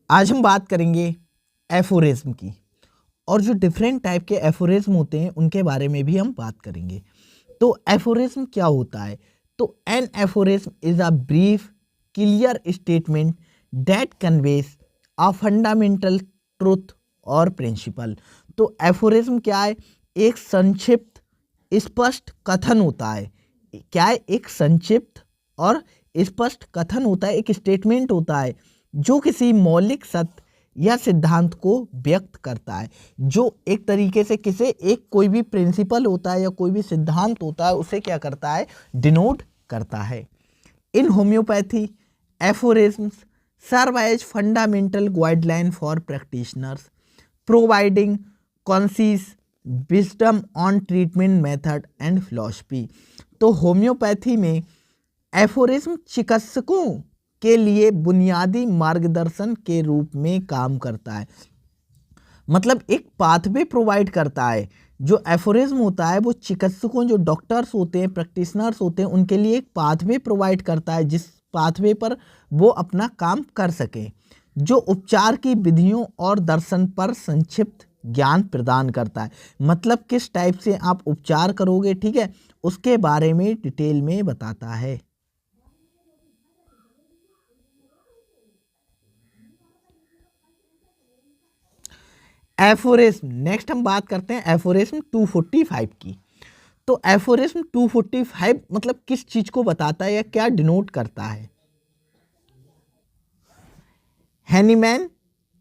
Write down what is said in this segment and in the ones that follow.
आज हम बात करेंगे एफोरिज्म की, और जो डिफरेंट टाइप के एफोरिज्म होते हैं उनके बारे में भी हम बात करेंगे। तो एफोरिज्म क्या होता है? तो an aphorism is a brief clear statement that conveys a fundamental truth और प्रिंसिपल। तो एफोरिज्म क्या है? एक संक्षिप्त स्पष्ट कथन होता है। क्या है? एक संक्षिप्त और स्पष्ट कथन होता है, एक स्टेटमेंट होता है जो किसी मौलिक सत्य या सिद्धांत को व्यक्त करता है, जो एक तरीके से किसी एक कोई भी प्रिंसिपल होता है या कोई भी सिद्धांत होता है उसे क्या करता है? डिनोट करता है। इन homeopathy aphorisms serve as fundamental guideline for practitioners, providing concise wisdom on treatment method and philosophy। तो होम्योपैथी में एफोरिज्म चिकित्सकों के लिए बुनियादी मार्गदर्शन के रूप में काम करता है, मतलब एक पाथवे प्रोवाइड करता है। जो एफोरिज्म होता है वो चिकित्सकों, जो डॉक्टर्स होते हैं, प्रैक्टिशनर्स होते हैं, उनके लिए एक पाथवे प्रोवाइड करता है जिस पाथवे पर वो अपना काम कर सकें, जो उपचार की विधियों और दर्शन पर संक्षिप्त ज्ञान प्रदान करता है। मतलब किस टाइप से आप उपचार करोगे, ठीक है, उसके बारे में डिटेल में बताता है। एफोरिज्म, नेक्स्ट हम बात करते हैं एफोरिज्म 245 की। तो एफोरिज्म 245 मतलब किस चीज को बताता है या क्या डिनोट करता है? Hahnemann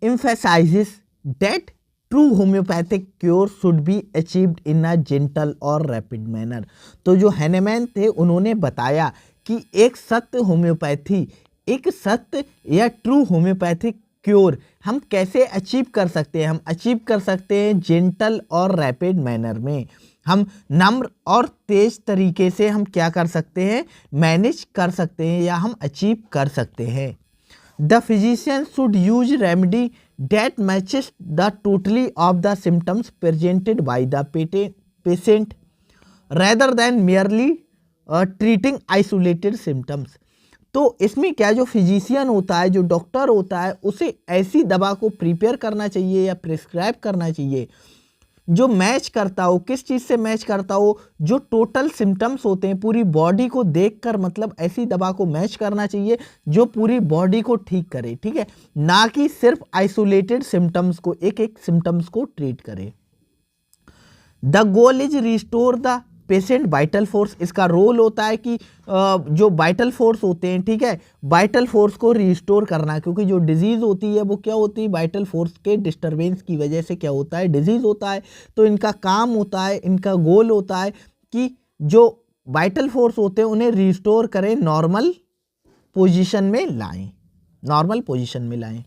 emphasizes that true homeopathic cure should be achieved in a gentle और रैपिड मैनर। तो जो हैनीमैन थे उन्होंने बताया कि एक सत्य होम्योपैथी, एक सत्य या ट्रू होम्योपैथिक क्योर हम कैसे अचीव कर सकते हैं? हम अचीव कर सकते हैं जेंटल और रैपिड मैनर में। हम नम्र और तेज तरीके से हम क्या कर सकते हैं? मैनेज कर सकते हैं या हम अचीव कर सकते हैं। The physician should use remedy that matches the totality of the symptoms presented by the patient rather than merely treating isolated symptoms। तो इसमें क्या, जो फिजिशियन होता है, जो डॉक्टर होता है, उसे ऐसी दवा को प्रिपेयर करना चाहिए या प्रिस्क्राइब करना चाहिए जो मैच करता हो, किस चीज़ से मैच करता हो? जो टोटल सिम्टम्स होते हैं पूरी बॉडी को देखकर, मतलब ऐसी दवा को मैच करना चाहिए जो पूरी बॉडी को ठीक करे, ठीक है, ना कि सिर्फ आइसोलेटेड सिम्टम्स को, एक एक सिम्टम्स को ट्रीट करे। The goal is restore the patient vital force. इसका रोल होता है कि जो वाइटल फोर्स होते हैं, ठीक है, वाइटल फोर्स को रिस्टोर करना, क्योंकि जो डिजीज़ होती है वो क्या होती है? वाइटल फोर्स के डिस्टरबेंस की वजह से क्या होता है? डिजीज़ होता है। तो इनका काम होता है, इनका गोल होता है कि जो वाइटल फोर्स होते हैं उन्हें रिस्टोर करें, नॉर्मल पोजिशन में लाएँ, नॉर्मल पोजिशन में लाएँ।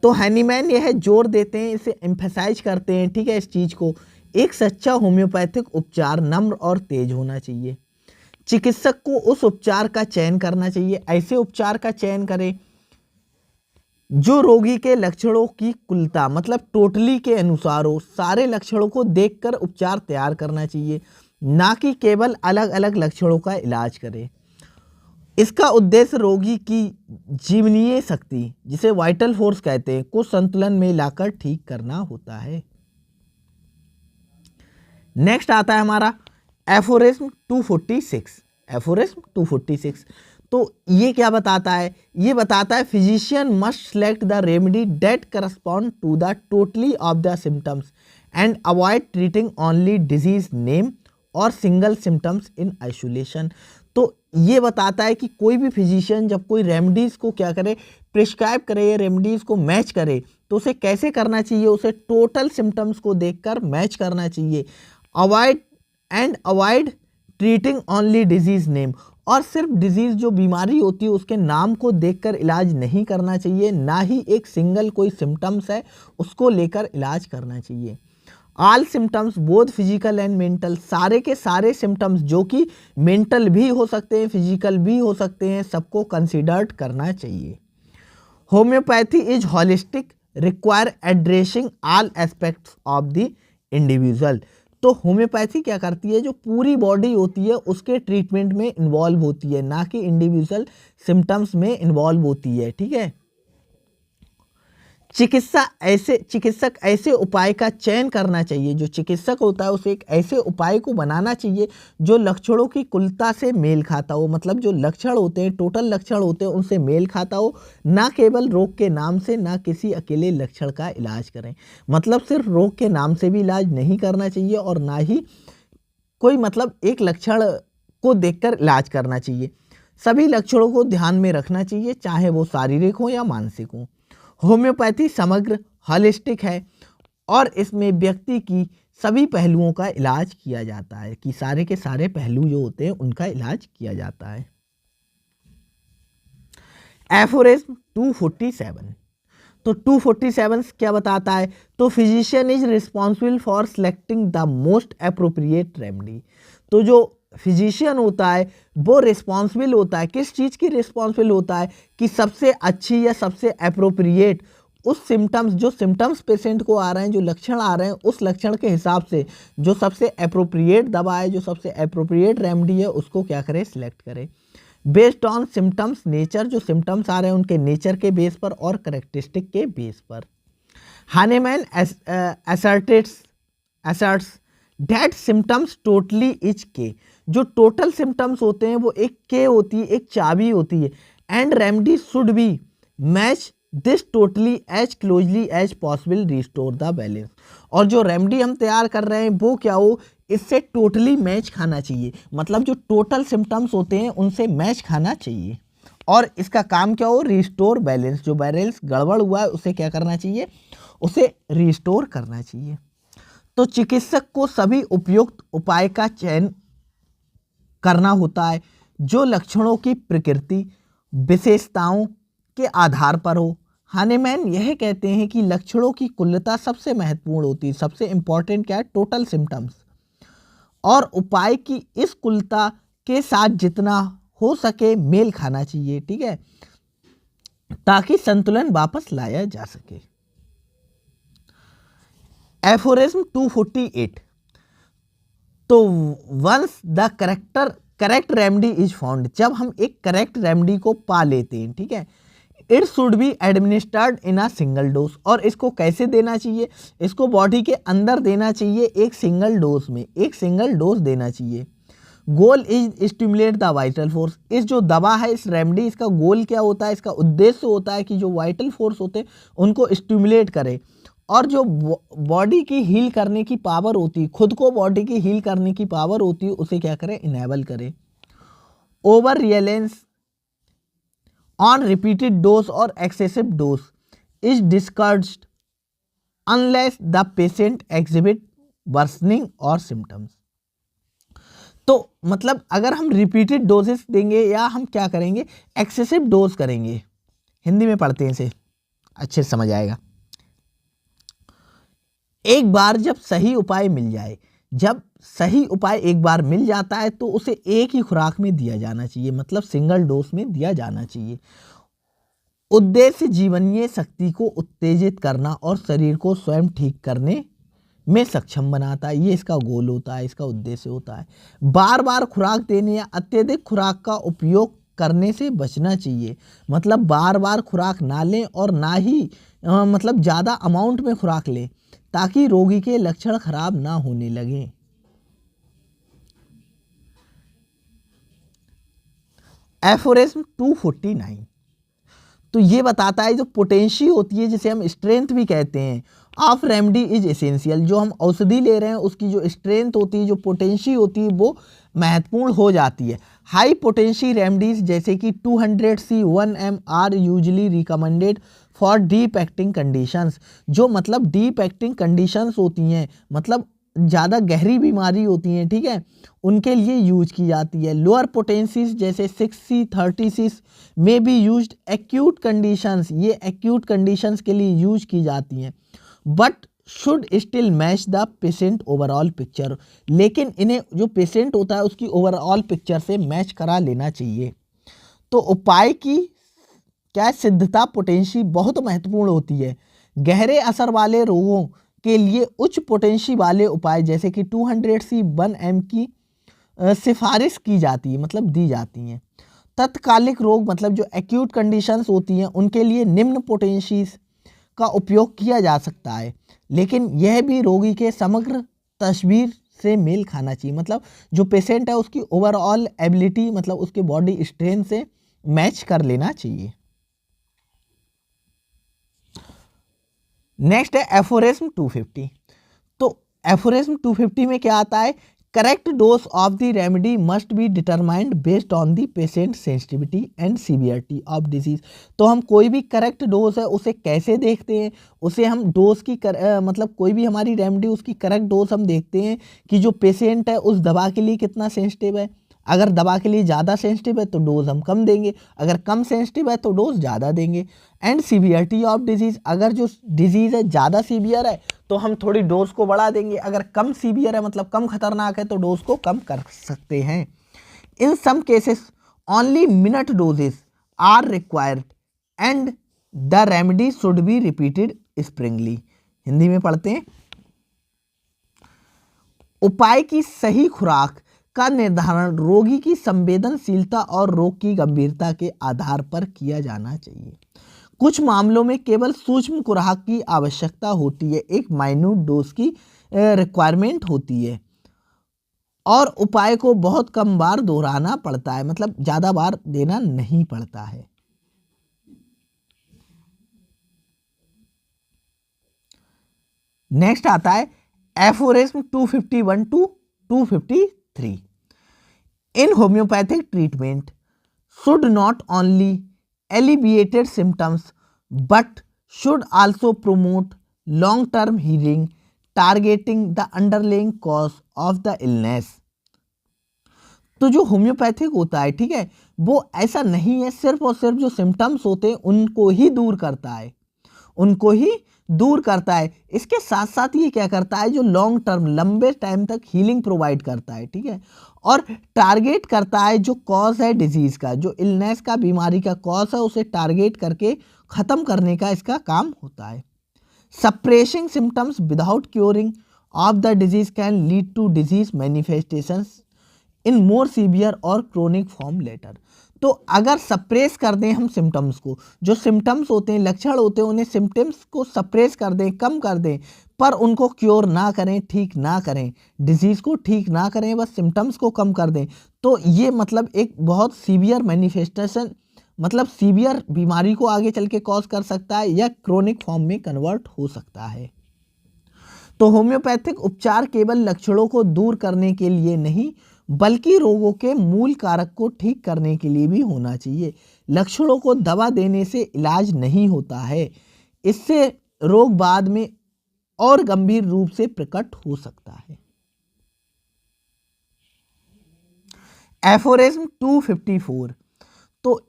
तो हैनीमैन यह जोर देते हैं, इसे एम्फेसाइज करते हैं, ठीक है, इस चीज़ को, एक सच्चा होम्योपैथिक उपचार नम्र और तेज होना चाहिए। चिकित्सक को उस उपचार का चयन करना चाहिए, ऐसे उपचार का चयन करें जो रोगी के लक्षणों की कुलता, मतलब टोटली के अनुसार हो। सारे लक्षणों को देखकर उपचार तैयार करना चाहिए, ना कि केवल अलग अलग लक्षणों का इलाज करें। इसका उद्देश्य रोगी की जीवनीय शक्ति, जिसे वाइटल फोर्स कहते हैं, को संतुलन में लाकर ठीक करना होता है। नेक्स्ट आता है हमारा एफोरिज्म 246। एफोरिज्म 246 तो ये क्या बताता है? ये बताता है physician must select the remedy that correspond to the totally of the symptoms and avoid treating only disease name और सिंगल सिम्टम्स इन आइसोलेशन। तो ये बताता है कि कोई भी फिजिशियन जब कोई रेमेडीज़ को क्या करे, प्रिस्क्राइब करे, रेमेडीज़ को मैच करे, तो उसे कैसे करना चाहिए? उसे टोटल सिम्टम्स को देखकर मैच करना चाहिए। Avoid treating only disease name, और सिर्फ डिजीज जो बीमारी होती है उसके नाम को देखकर इलाज नहीं करना चाहिए, ना ही एक सिंगल कोई सिम्टम्स है उसको लेकर इलाज करना चाहिए। All symptoms both physical and mental, सारे के सारे सिम्टम्स जो कि मेंटल भी हो सकते हैं, फिजिकल भी हो सकते हैं, सबको कंसिडर्ड करना चाहिए। Homeopathy is holistic, require addressing all aspects of the individual. तो होम्योपैथी क्या करती है? जो पूरी बॉडी होती है उसके ट्रीटमेंट में इन्वॉल्व होती है, ना कि इंडिविजुअल सिम्टम्स में इन्वॉल्व होती है, ठीक है। चिकित्सक ऐसे उपाय का चयन करना चाहिए, जो चिकित्सक होता है उसे एक ऐसे उपाय को बनाना चाहिए जो लक्षणों की कुलता से मेल खाता हो। मतलब जो लक्षण होते हैं, टोटल लक्षण होते हैं, उनसे मेल खाता हो। ना केवल रोग के नाम से, ना किसी अकेले लक्षण का इलाज करें। मतलब सिर्फ रोग के नाम से भी इलाज नहीं करना चाहिए और ना ही कोई मतलब एक लक्षण को देखकर इलाज करना चाहिए। सभी लक्षणों को ध्यान में रखना चाहिए, चाहे वो शारीरिक हो या मानसिक हो। होम्योपैथी समग्र हॉलिस्टिक है और इसमें व्यक्ति की सभी पहलुओं का इलाज किया जाता है, कि सारे के सारे पहलू जो होते हैं उनका इलाज किया जाता है। एफोरिज्म 247। तो 247 क्या बताता है? तो physician is responsible for selecting the most appropriate remedy. तो जो फिजिशियन होता है वो रिस्पॉन्सिबल होता है, किस चीज़ की रिस्पॉन्सिबल होता है? कि सबसे अच्छी या सबसे अप्रोप्रिएट उस सिम्टम्स, जो सिम्टम्स पेशेंट को आ रहे हैं, जो लक्षण आ रहे हैं, उस लक्षण के हिसाब से जो सबसे अप्रोप्रिएट दवा है, जो सबसे अप्रोप्रिएट रेमेडी है, उसको क्या करे? सिलेक्ट करे बेस्ड ऑन सिम्टम्स नेचर। जो सिम्टम्स आ रहे हैं उनके नेचर के बेस पर और करेक्टरिस्टिक के बेस पर। हानेमैन asserts that symptoms totally is के। जो टोटल सिम्टम्स होते हैं वो एक के होती है, एक चाबी होती है। And remedy should be match this totally as closely as possible restore the balance. और जो रेमेडी हम तैयार कर रहे हैं वो क्या हो? इससे टोटली मैच खाना चाहिए। मतलब जो टोटल सिम्टम्स होते हैं उनसे मैच खाना चाहिए और इसका काम क्या हो? Restore balance. जो बैलेंस गड़बड़ हुआ है उसे क्या करना चाहिए? उसे रिस्टोर करना चाहिए। तो चिकित्सक को सभी उपयुक्त उपाय का चयन करना होता है जो लक्षणों की प्रकृति, विशेषताओं के आधार पर हो। हानेमैन यह कहते हैं कि लक्षणों की कुलता सबसे महत्वपूर्ण होती है। सबसे इंपॉर्टेंट क्या है? Total symptoms. और उपाय की इस कुलता के साथ जितना हो सके मेल खाना चाहिए, ठीक है, ताकि संतुलन वापस लाया जा सके। एफोरिज्म 248। तो once the correct remedy is found, जब हम एक करेक्ट रेमेडी को पा लेते हैं, ठीक है, it should be administered in a single dose. और इसको कैसे देना चाहिए? इसको बॉडी के अंदर देना चाहिए, एक सिंगल डोज में, एक सिंगल डोज देना चाहिए। Goal is stimulate the vital force. इस जो दवा है, इस रेमेडी, इसका गोल क्या होता है? इसका उद्देश्य होता है कि जो वाइटल फोर्स होते हैं उनको स्टिमुलेट करे और जो बॉडी की हील करने की पावर होती है, खुद को बॉडी की हील करने की पावर होती है, उसे क्या करे? इनेबल करे। Over reliance on repeated dose और excessive dose is discouraged unless the patient exhibit worsening और सिम्टम्स। तो मतलब अगर हम रिपीटेड डोजेस देंगे या हम क्या करेंगे? एक्सेसिव डोज करेंगे। हिंदी में पढ़ते हैं इसे, अच्छे से समझ आएगा। एक बार जब सही उपाय मिल जाए, जब सही उपाय एक बार मिल जाता है तो उसे एक ही खुराक में दिया जाना चाहिए, मतलब सिंगल डोज में दिया जाना चाहिए। उद्देश्य जीवनीय शक्ति को उत्तेजित करना और शरीर को स्वयं ठीक करने में सक्षम बनाता है। ये इसका गोल होता है, इसका उद्देश्य होता है। बार बार खुराक देने या अत्यधिक खुराक का उपयोग करने से बचना चाहिए। मतलब बार बार खुराक ना लें और ना ही मतलब ज़्यादा अमाउंट में खुराक लें, ताकि रोगी के लक्षण खराब ना होने लगें। एफोरिज्म 249। तो ये बताता है जो पोटेंशी होती है, जिसे हम स्ट्रेंथ भी कहते हैं, ऑफ रेमेडी इज एसेंशियल। जो हम औषधि ले रहे हैं उसकी जो स्ट्रेंथ होती है, जो पोटेंशी होती है, वो महत्वपूर्ण हो जाती है। हाई पोटेंशी रेमेडीज जैसे कि 200 1 mg are usually recommended for deep acting conditions. जो मतलब डीप एक्टिंग कंडीशंस होती हैं, मतलब ज़्यादा गहरी बीमारी होती हैं, ठीक है, उनके लिए यूज की जाती है। लोअर पोटेंसीज जैसे 6C 30C में भी यूज्ड एक्यूट कंडीशंस, ये एक्यूट कंडीशंस के लिए यूज की जाती हैं। But should still match the patient overall picture. लेकिन इन्हें जो पेशेंट होता है उसकी ओवरऑल पिक्चर से मैच करा लेना चाहिए। तो उपाय की क्या सिद्धता, पोटेंशी बहुत महत्वपूर्ण होती है। गहरे असर वाले रोगों के लिए उच्च पोटेंशी वाले उपाय जैसे कि 200C 1 mg की सिफारिश की जाती है, मतलब दी जाती हैं। तत्कालिक रोग मतलब जो एक्यूट कंडीशंस होती हैं उनके लिए निम्न पोटेंशीज का उपयोग किया जा सकता है, लेकिन यह भी रोगी के समग्र तस्वीर से मेल खाना चाहिए। मतलब जो पेशेंट है उसकी ओवरऑल एबिलिटी, मतलब उसके बॉडी स्ट्रेंथ से मैच कर लेना चाहिए। नेक्स्ट है एफोरिज्म 250। तो एफोरिज्म 250 में क्या आता है, correct dose of the remedy must be determined based on the patient sensitivity and severity of disease. तो हम कोई भी करेक्ट डोज है उसे कैसे देखते हैं, उसे हम डोज की मतलब कोई भी हमारी रेमेडी उसकी करेक्ट डोज हम देखते हैं कि जो पेशेंट है उस दवा के लिए कितना सेंसिटिव है। अगर दवा के लिए ज़्यादा सेंसिटिव है तो डोज हम कम देंगे, अगर कम सेंसिटिव है तो डोज ज़्यादा देंगे। एंड सीवियरिटी ऑफ डिजीज़, अगर जो डिजीज़ है ज़्यादा सीवियर है तो हम थोड़ी डोज को बढ़ा देंगे, अगर कम सीवियर है मतलब कम खतरनाक है तो डोज को कम कर सकते हैं। In some cases only minute doses are required and the remedy should be repeated sparingly. Hindi में पढ़ते हैं, उपाय की सही खुराक का निर्धारण रोगी की संवेदनशीलता और रोग की गंभीरता के आधार पर किया जाना चाहिए। कुछ मामलों में केवल सूक्ष्म खुराक की आवश्यकता होती है, एक माइन्यूट डोज की रिक्वायरमेंट होती है और उपाय को बहुत कम बार दोहराना पड़ता है, मतलब ज़्यादा बार देना नहीं पड़ता है। नेक्स्ट आता है aphorism 251 to 253। In homeopathic treatment should not only alleviated symptoms but should also promote long term healing targeting the underlying cause of the illness। तो जो होम्योपैथिक होता है, ठीक है, वो ऐसा नहीं है सिर्फ और सिर्फ जो सिम्टम्स होते हैं उनको ही दूर करता है, उनको ही दूर करता है। इसके साथ साथ ये क्या करता है, जो लॉन्ग टर्म लंबे टाइम तक हीलिंग प्रोवाइड करता है, ठीक है, और टारगेट करता है जो कॉज है डिजीज का, जो इलनेस का, बीमारी का कॉज है, उसे टारगेट करके ख़त्म करने का इसका काम होता है। Suppressing symptoms without curing of the disease can lead to disease manifestations in more severe और क्रोनिक फॉर्म लेटर। तो अगर सप्रेस कर दें हम सिम्टम्स को, जो सिम्टम्स होते हैं, लक्षण होते हैं, उन्हें सिम्टम्स को सप्रेस कर दें, कम कर दें, पर उनको क्योर ना करें, ठीक ना करें, डिजीज़ को ठीक ना करें, बस सिम्टम्स को कम कर दें, तो ये मतलब एक बहुत सीवियर मैनिफेस्टेशन, मतलब सीवियर बीमारी को आगे चल के कॉज कर सकता है या क्रोनिक फॉर्म में कन्वर्ट हो सकता है। तो होम्योपैथिक उपचार केवल लक्षणों को दूर करने के लिए नहीं बल्कि रोगों के मूल कारक को ठीक करने के लिए भी होना चाहिए। लक्षणों को दवा देने से इलाज नहीं होता है, इससे रोग बाद में और गंभीर रूप से प्रकट हो सकता है। एफोरिज्म 254। तो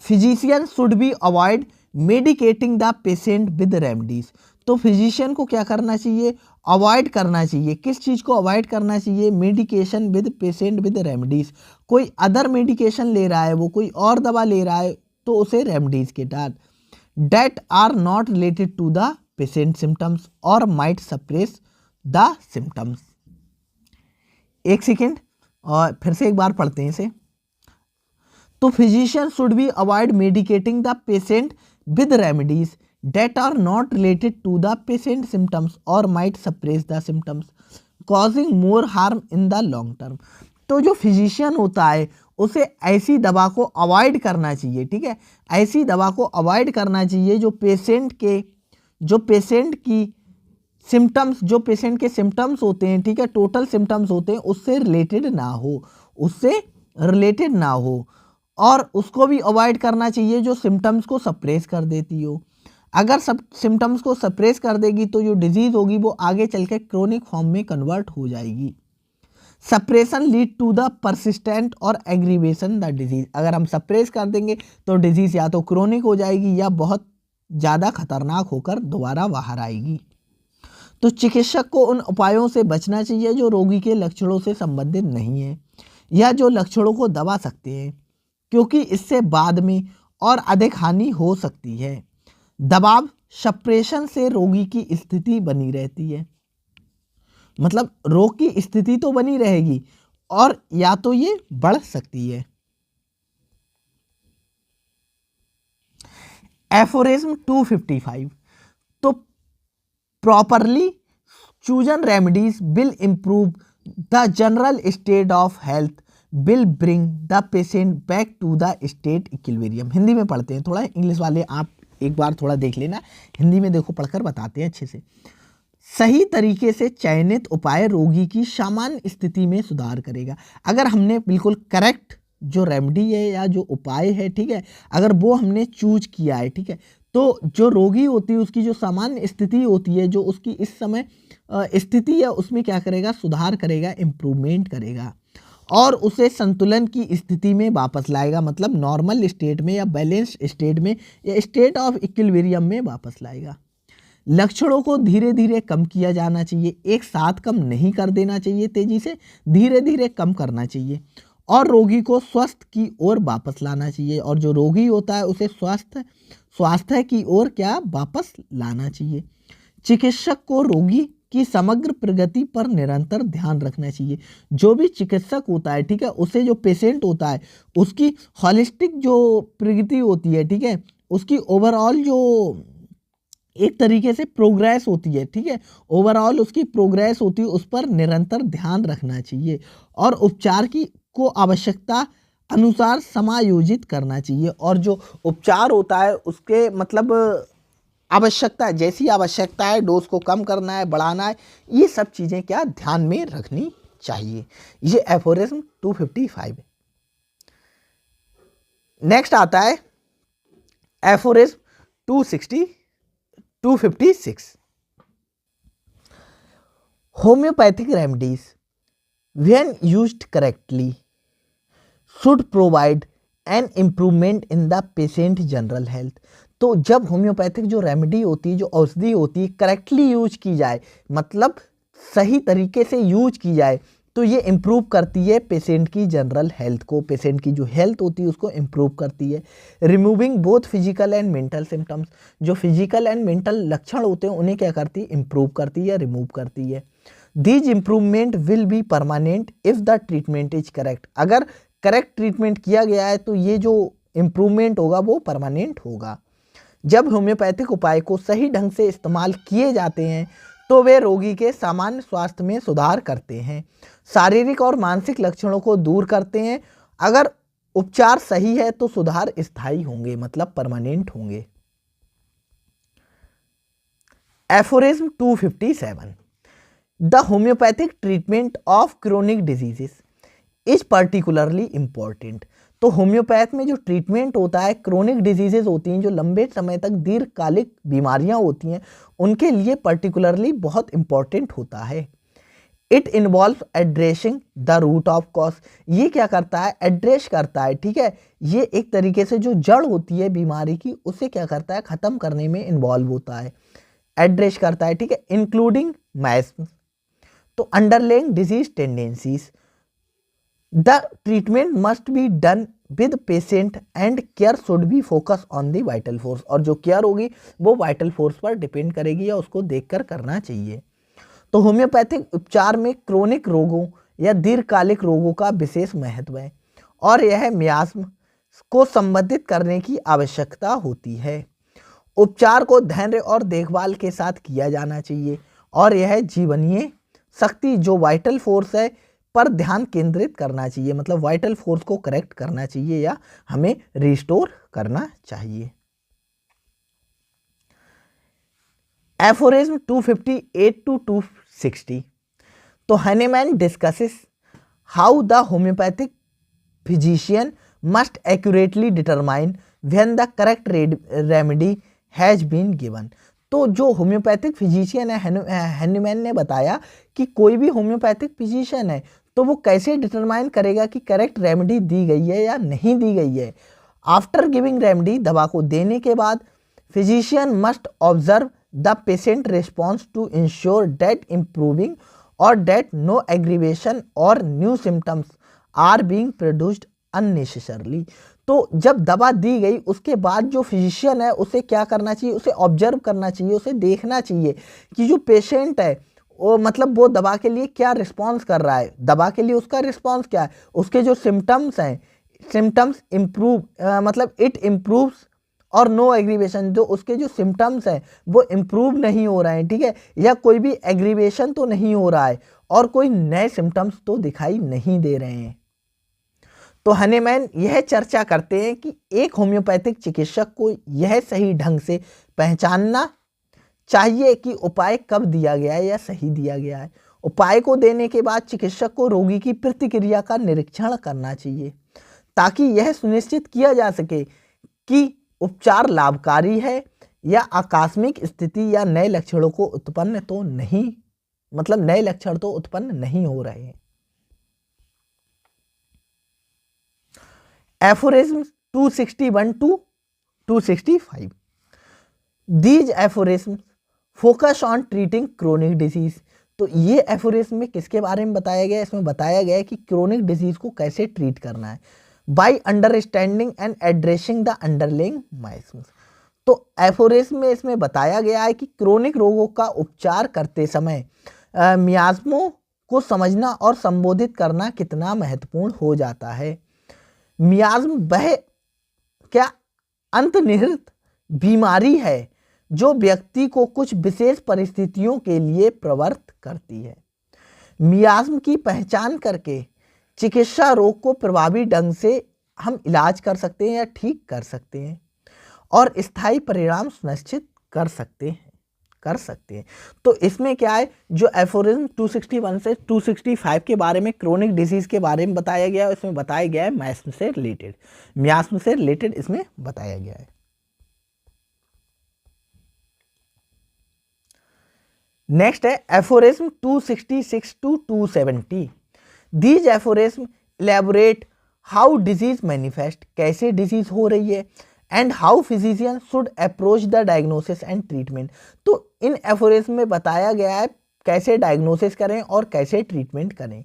physician should be avoid medicating the patient with remedies. तो फिजिशियन को क्या करना चाहिए, अवॉइड करना चाहिए। किस चीज़ को अवॉइड करना चाहिए, medication with patient with remedies. कोई अदर मेडिकेशन ले रहा है, वो कोई और दवा ले रहा है तो उसे रेमेडीज के साथ that are not related to the patient symptoms और माइट सप्रेस द सिम्टम्स। एक सेकेंड और फिर से एक बार पढ़ते हैं इसे। तो physician should be avoid medicating the patient with remedies that are not related to the patient symptoms or might suppress the symptoms causing more harm in the long term। तो जो फिजिशियन होता है उसे ऐसी दवा को अवॉइड करना चाहिए, ठीक है, ऐसी दवा को अवॉइड करना चाहिए जो पेशेंट की सिम्टम्स, जो पेशेंट के सिम्टम्स होते हैं, ठीक है, टोटल सिम्टम्स होते हैं, उससे रिलेटेड ना हो, और उसको भी अवॉइड करना चाहिए जो सिम्टम्स को सप्रेस कर देती हो। अगर सब सिम्टम्स को सप्रेस कर देगी तो जो डिजीज़ होगी वो आगे चल के क्रोनिक फॉर्म में कन्वर्ट हो जाएगी। Suppression lead to the persistent और एग्रीवेशन द डिजीज़। अगर हम सप्रेस कर देंगे तो डिजीज़ या तो क्रोनिक हो जाएगी या बहुत ज़्यादा खतरनाक होकर दोबारा बाहर आएगी। तो चिकित्सक को उन उपायों से बचना चाहिए जो रोगी के लक्षणों से संबंधित नहीं है या जो लक्षणों को दबा सकते हैं, क्योंकि इससे बाद में और अधिक हानि हो सकती है। दबाव सप्रेशन से रोगी की स्थिति बनी रहती है, मतलब रोग की स्थिति तो बनी रहेगी और या तो ये बढ़ सकती है। Aphorism 255। Properly chosen remedies will improve the general state of health, will bring the patient back to the state equilibrium। Hindi में पढ़ते हैं, थोड़ा इंग्लिश वाले आप एक बार थोड़ा देख लेना, हिंदी में देखो पढ़कर बताते हैं अच्छे से। सही तरीके से चयनित उपाय रोगी की सामान्य स्थिति में सुधार करेगा। अगर हमने बिल्कुल करेक्ट जो रेमेडी है या जो उपाय है, ठीक है, अगर वो हमने चूज किया है, ठीक है, तो जो रोगी होती है उसकी जो सामान्य स्थिति होती है, जो उसकी इस समय स्थिति है, उसमें क्या करेगा, सुधार करेगा, इम्प्रूवमेंट करेगा और उसे संतुलन की स्थिति में वापस लाएगा, मतलब नॉर्मल स्टेट में या बैलेंस स्टेट में या स्टेट ऑफ इक्विलिब्रियम में वापस लाएगा। लक्षणों को धीरे धीरे कम किया जाना चाहिए, एक साथ कम नहीं कर देना चाहिए, तेजी से धीरे धीरे कम करना चाहिए और रोगी को स्वस्थ की ओर वापस लाना चाहिए और जो रोगी होता है उसे स्वास्थ्य की ओर क्या वापस लाना चाहिए। चिकित्सक को रोगी की समग्र प्रगति पर निरंतर ध्यान रखना चाहिए। जो भी चिकित्सक होता है, ठीक है, उसे जो पेशेंट होता है उसकी हॉलिस्टिक जो प्रगति होती है, ठीक है, उसकी ओवरऑल जो एक तरीके से प्रोग्रेस होती है, ठीक है, ओवरऑल उसकी प्रोग्रेस होती है, उस पर निरंतर ध्यान रखना चाहिए और उपचार को आवश्यकता अनुसार समायोजित करना चाहिए और जो उपचार होता है उसके मतलब आवश्यकता, जैसी आवश्यकता है, डोज को कम करना है, बढ़ाना है, ये सब चीज़ें क्या ध्यान में रखनी चाहिए। ये एफोरिज्म 255 है। नेक्स्ट आता है aphorism 256। Homeopathic remedies when used correctly should provide an improvement in the patient general health. तो जब होम्योपैथिक जो रेमेडी होती है, जो औषधि होती है, करेक्टली यूज की जाए, मतलब सही तरीके से यूज की जाए, तो ये इम्प्रूव करती है पेशेंट की जनरल हेल्थ को, पेशेंट की जो हेल्थ होती है उसको इम्प्रूव करती है। Removing both physical and mental symptoms, जो फिजिकल एंड मेंटल लक्षण होते हैं उन्हें क्या करती है, इम्प्रूव करती है, रिमूव करती है। These improvement will be permanent if the treatment is correct. अगर करेक्ट ट्रीटमेंट किया गया है तो ये जो इम्प्रूवमेंट होगा वो परमानेंट होगा। जब होम्योपैथिक उपाय को सही ढंग से इस्तेमाल किए जाते हैं तो वे रोगी के सामान्य स्वास्थ्य में सुधार करते हैं, शारीरिक और मानसिक लक्षणों को दूर करते हैं। अगर उपचार सही है तो सुधार स्थायी होंगे, मतलब परमानेंट होंगे। Aphorism 257। The homeopathic treatment of chronic diseases is particularly important. तो होम्योपैथ में जो ट्रीटमेंट होता है, क्रोनिक डिजीजेज होती हैं, जो लंबे समय तक दीर्घकालिक बीमारियां होती हैं, उनके लिए पर्टिकुलरली बहुत इंपॉर्टेंट होता है। It involve addressing the root of cause. ये क्या करता है, एड्रेस करता है, ठीक है, ये एक तरीके से जो जड़ होती है बीमारी की उसे क्या करता है, खत्म करने में इन्वॉल्व होता है, एड्रेस करता है, ठीक है। इंक्लूडिंग मैस्म, तो underlying disease tendencies. The treatment must be done with patient and care should be focus on the vital force, और जो केयर होगी वो वाइटल फोर्स पर डिपेंड करेगी या उसको देखकर करना चाहिए। तो होम्योपैथिक उपचार में क्रोनिक रोगों या दीर्घकालिक रोगों का विशेष महत्व है और यह मियास्म को संबोधित करने की आवश्यकता होती है। उपचार को धैर्य और देखभाल के साथ किया जाना चाहिए और यह जीवनीय शक्ति जो वाइटल फोर्स है पर ध्यान केंद्रित करना चाहिए, मतलब वाइटल फोर्स को करेक्ट करना चाहिए या हमें रिस्टोर करना चाहिए। Aphorism 258 to 260। तो Hahnemann discusses how the homeopathic physician must accurately determine when the correct remedy has been given. तो जो होम्योपैथिक फिजिशियन है, हनीमैन ने बताया कि कोई भी होम्योपैथिक फिजिशियन है तो वो कैसे डिटरमाइन करेगा कि करेक्ट रेमेडी दी गई है या नहीं दी गई है। आफ्टर गिविंग रेमेडी, दवा को देने के बाद physician must observe the patient response to ensure that improving और डेट नो एग्रीवेशन और new symptoms are being produced unnecessarily. तो जब दवा दी गई उसके बाद जो फिजिशियन है उसे क्या करना चाहिए, उसे ऑब्जर्व करना चाहिए, उसे देखना चाहिए कि जो पेशेंट है वो मतलब वो दवा के लिए क्या रिस्पॉन्स कर रहा है, दवा के लिए उसका रिस्पॉन्स क्या है, उसके जो सिम्टम्स हैं, सिम्टम्स इम्प्रूव मतलब इट इम्प्रूव्स और नो एग्रीवेशन, जो उसके जो सिम्टम्स हैं वो इम्प्रूव नहीं हो रहे हैं, ठीक है, या कोई भी एग्रीवेशन तो नहीं हो रहा है और कोई नए सिम्टम्स तो दिखाई नहीं दे रहे हैं। तो हनीमैन यह चर्चा करते हैं कि एक होम्योपैथिक चिकित्सक को यह सही ढंग से पहचानना चाहिए कि उपाय कब दिया गया है या सही दिया गया है। उपाय को देने के बाद चिकित्सक को रोगी की प्रतिक्रिया का निरीक्षण करना चाहिए ताकि यह सुनिश्चित किया जा सके कि उपचार लाभकारी है या आकस्मिक स्थिति या नए लक्षणों को उत्पन्न तो नहीं, मतलब नए लक्षण तो उत्पन्न नहीं हो रहे हैं। Aphorism 261 to 265। These aphorism focus on treating chronic disease. तो ये एफोरिज्म में किसके बारे में बताया गया है? इसमें बताया गया है कि क्रोनिक डिजीज को कैसे ट्रीट करना है by understanding and addressing the underlying माइसिस। तो एफोरिज्म में इसमें बताया गया है कि क्रोनिक रोगों का उपचार करते समय मियाज्मों को समझना और संबोधित करना कितना महत्वपूर्ण हो जाता है। मियाज्म वह क्या अंतर्निहित बीमारी है जो व्यक्ति को कुछ विशेष परिस्थितियों के लिए प्रवृत्त करती है। मियाज्म की पहचान करके चिकित्सा रोग को प्रभावी ढंग से हम इलाज कर सकते हैं या ठीक कर सकते हैं और स्थायी परिणाम सुनिश्चित कर सकते हैं। तो इसमें क्या है, जो एफोरिज्म 261 से 265 के बारे में क्रोनिक डिजीज के बारे में बताया गया है, इसमें बताया गया है मियाज्म से रिलेटेड इसमें बताया गया है। नेक्स्ट है aphorism 266 to 270। These aphorism elaborate how disease manifest, कैसे डिजीज हो रही है, and how physician should approach the diagnosis and treatment. तो इन एफोरिज्म में बताया गया है कैसे डायग्नोसिस करें और कैसे ट्रीटमेंट करें।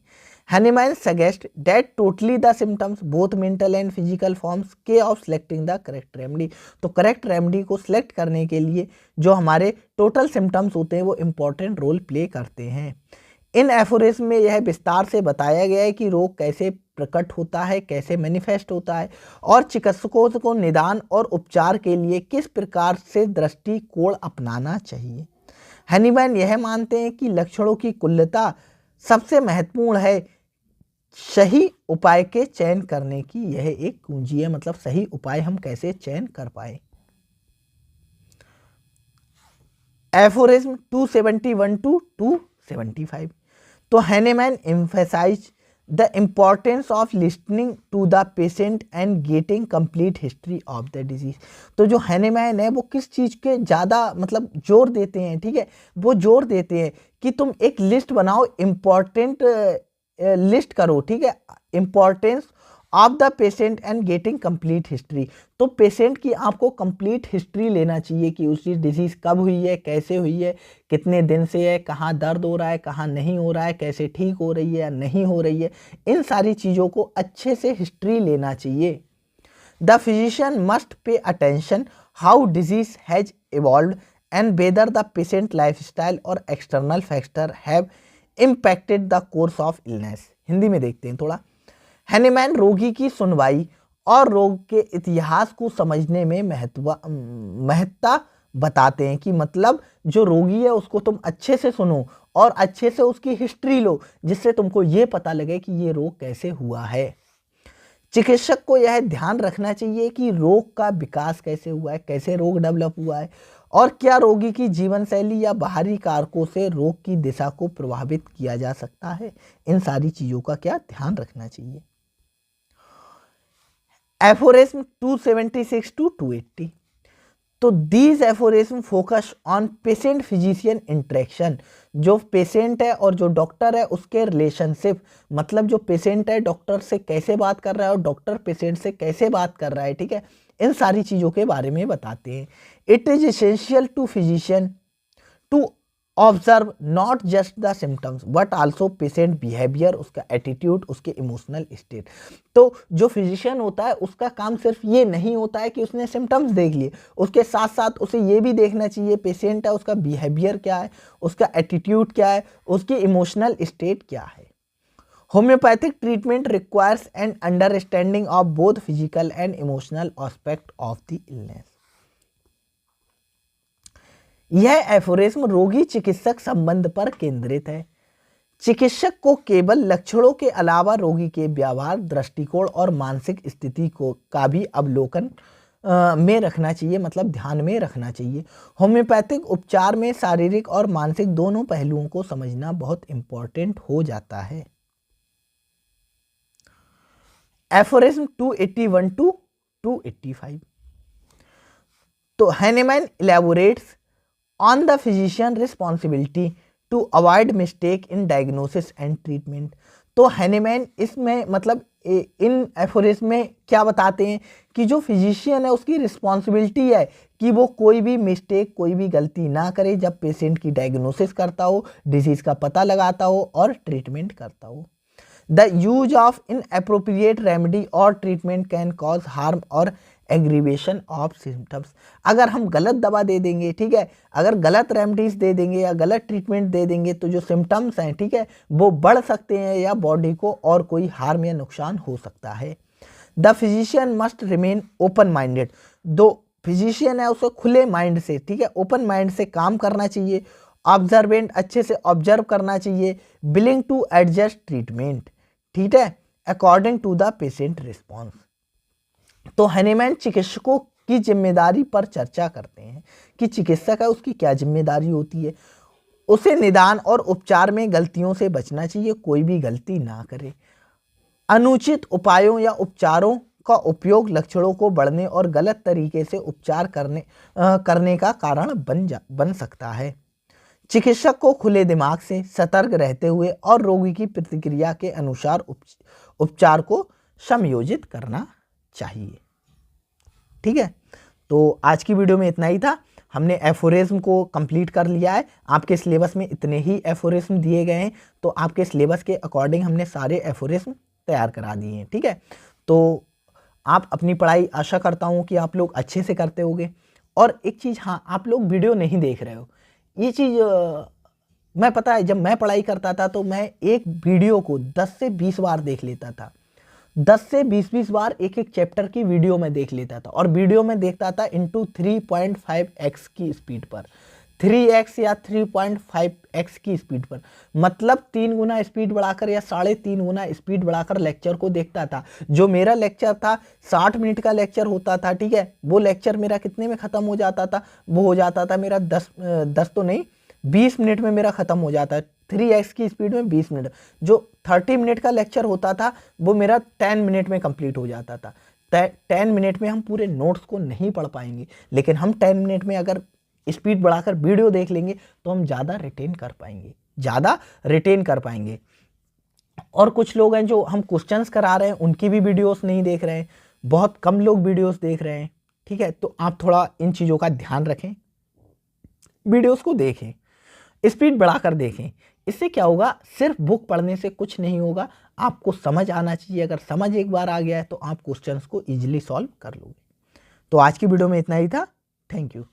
Hahnemann suggest that totally the symptoms both mental and physical forms के of selecting the correct remedy. तो करेक्ट रेमेडी को सिलेक्ट करने के लिए जो हमारे टोटल सिम्टम्स होते हैं वो इम्पॉर्टेंट रोल प्ले करते हैं। इन एफोरिज्म में यह विस्तार से बताया गया है कि रोग कैसे प्रकट होता है, कैसे मैनिफेस्ट होता है और चिकित्सकों को निदान और उपचार के लिए किस प्रकार से दृष्टिकोण अपनाना चाहिए। हनीमैन यह मानते हैं कि लक्षणों की कुल्लता सबसे महत्वपूर्ण है, सही उपाय के चयन करने की यह एक कुंजी है, मतलब सही उपाय हम कैसे चयन कर पाए। Aphorism 271 to 275। तो Hahnemann emphasize the importance of listening to the patient and getting complete history of the disease. तो जो हनीमैन है वो किस चीज़ के ज़्यादा मतलब जोर देते हैं, ठीक है, वो जोर देते हैं कि तुम एक लिस्ट बनाओ, इम्पॉर्टेंट लिस्ट करो, ठीक है, importance of the patient and getting complete history. तो पेशेंट की आपको कंप्लीट हिस्ट्री लेना चाहिए कि उसकी डिजीज़ कब हुई है, कैसे हुई है, कितने दिन से है, कहाँ दर्द हो रहा है, कहाँ नहीं हो रहा है, कैसे ठीक हो रही है या नहीं हो रही है, इन सारी चीज़ों को अच्छे से हिस्ट्री लेना चाहिए। The physician must pay attention how disease has evolve and whether the patient lifestyle और external factor have impacted the course of illness. Hindi में देखते हैं थोड़ा। हनीमैन रोगी की सुनवाई और रोग के इतिहास को समझने में महत्ता बताते हैं कि मतलब जो रोगी है उसको तुम अच्छे से सुनो और अच्छे से उसकी हिस्ट्री लो, जिससे तुमको ये पता लगे कि ये रोग कैसे हुआ है। चिकित्सक को यह ध्यान रखना चाहिए कि रोग का विकास कैसे हुआ है, कैसे रोग डेवलप हुआ है और क्या रोगी की जीवन शैली या बाहरी कारकों से रोग की दिशा को प्रभावित किया जा सकता है। इन सारी चीज़ों का क्या ध्यान रखना चाहिए। Aphorism 276 to 280। तो these aphorism focus on patient physician interaction. जो पेशेंट है और जो डॉक्टर है उसके रिलेशनशिप, मतलब जो पेशेंट है डॉक्टर से कैसे बात कर रहा है और डॉक्टर पेशेंट से कैसे बात कर रहा है, ठीक है, इन सारी चीज़ों के बारे में बताते हैं। It is essential to physician to observe not just the symptoms but also patient behaviour, उसका एटीट्यूड, उसके इमोशनल स्टेट। तो जो फिजिशियन होता है उसका काम सिर्फ ये नहीं होता है कि उसने सिम्टम्स देख लिए, उसके साथ साथ उसे ये भी देखना चाहिए पेशेंट है उसका बिहेवियर क्या है, उसका एटीट्यूड क्या है, उसकी इमोशनल स्टेट क्या है। Homeopathic treatment requires an understanding of both physical and emotional aspect of the illness. यह एफोरिज्म रोगी चिकित्सक संबंध पर केंद्रित है। चिकित्सक को केवल लक्षणों के अलावा रोगी के व्यवहार, दृष्टिकोण और मानसिक स्थिति को का भी अवलोकन में रखना चाहिए, मतलब ध्यान में रखना चाहिए। होम्योपैथिक उपचार में शारीरिक और मानसिक दोनों पहलुओं को समझना बहुत इंपॉर्टेंट हो जाता है। Aphorism 281 to 285। तो Hahnemann elaborates on the physician responsibility to avoid mistake in diagnosis and treatment. तो हैनेमैन इसमें मतलब इन एफोरिज्म में क्या बताते हैं कि जो फिजिशियन है उसकी रिस्पॉन्सिबिलिटी है कि वो कोई भी मिस्टेक, कोई भी गलती ना करे जब पेशेंट की डायग्नोसिस करता हो, डिजीज का पता लगाता हो और ट्रीटमेंट करता हो। The use of inappropriate remedy और ट्रीटमेंट कैन कॉज हार्म और एग्रीवेशन ऑफ सिम्टम्स। अगर हम गलत दवा दे देंगे, ठीक है, अगर गलत रेमेडीज दे देंगे या गलत ट्रीटमेंट दे देंगे तो जो सिम्टम्स हैं, ठीक है, वो बढ़ सकते हैं या बॉडी को और कोई हार्म या नुकसान हो सकता है। The physician must remain open minded. दो फिजिशियन है उसे खुले माइंड से, ठीक है, ओपन माइंड से काम करना चाहिए। ऑब्जर्वेंट, अच्छे से ऑब्जर्व करना चाहिए। विलिंग टू एडजस्ट ट्रीटमेंट, ठीक है, according to the patient response. तो हैनेमैन चिकित्सकों की जिम्मेदारी पर चर्चा करते हैं कि चिकित्सक है उसकी क्या जिम्मेदारी होती है। उसे निदान और उपचार में गलतियों से बचना चाहिए, कोई भी गलती ना करे। अनुचित उपायों या उपचारों का उपयोग लक्षणों को बढ़ने और गलत तरीके से उपचार करने का कारण बन सकता है। चिकित्सक को खुले दिमाग से सतर्क रहते हुए और रोगी की प्रतिक्रिया के अनुसार उपचार को समयोजित करना चाहिए। ठीक है, तो आज की वीडियो में इतना ही था। हमने एफोरिज्म को कंप्लीट कर लिया है। आपके सिलेबस में इतने ही एफोरिज्म दिए गए हैं, तो आपके सिलेबस के अकॉर्डिंग हमने सारे एफोरिज्म तैयार करा दिए हैं। ठीक है, तो आप अपनी पढ़ाई आशा करता हूँ कि आप लोग अच्छे से करते होंगे। और एक चीज़, हाँ, आप लोग वीडियो नहीं देख रहे हो, ये चीज़ मैं पता है, जब मैं पढ़ाई करता था तो मैं एक वीडियो को 10 से 20 बार देख लेता था। 10 से 20 बार एक एक चैप्टर की वीडियो में देख लेता था, और वीडियो में देखता था इंटू 3.5x की स्पीड पर, 3x या 3.5x की स्पीड पर, मतलब 3 गुना स्पीड बढ़ाकर या 3.5 गुना स्पीड बढ़ाकर लेक्चर को देखता था। जो मेरा लेक्चर था 60 मिनट का लेक्चर होता था, ठीक है, वो लेक्चर मेरा कितने में ख़त्म हो जाता था? वो हो जाता था मेरा 10 तो नहीं, 20 मिनट में मेरा ख़त्म हो जाता है। 3x की स्पीड में 20 मिनट। जो 30 मिनट का लेक्चर होता था वो मेरा 10 मिनट में कंप्लीट हो जाता था। 10 मिनट में हम पूरे नोट्स को नहीं पढ़ पाएंगे, लेकिन हम 10 मिनट में अगर स्पीड बढ़ाकर वीडियो देख लेंगे तो हम ज़्यादा रिटेन कर पाएंगे। और कुछ लोग हैं जो हम क्वेश्चंस करा रहे हैं उनकी भी वीडियोस नहीं देख रहे हैं, बहुत कम लोग वीडियोस देख रहे हैं। ठीक है, तो आप थोड़ा इन चीज़ों का ध्यान रखें, वीडियोस को देखें, स्पीड बढ़ाकर देखें। इससे क्या होगा, सिर्फ बुक पढ़ने से कुछ नहीं होगा, आपको समझ आना चाहिए। अगर समझ एक बार आ गया है तो आप क्वेश्चंस को इजीली सॉल्व कर लोगे। तो आज की वीडियो में इतना ही था। Thank you.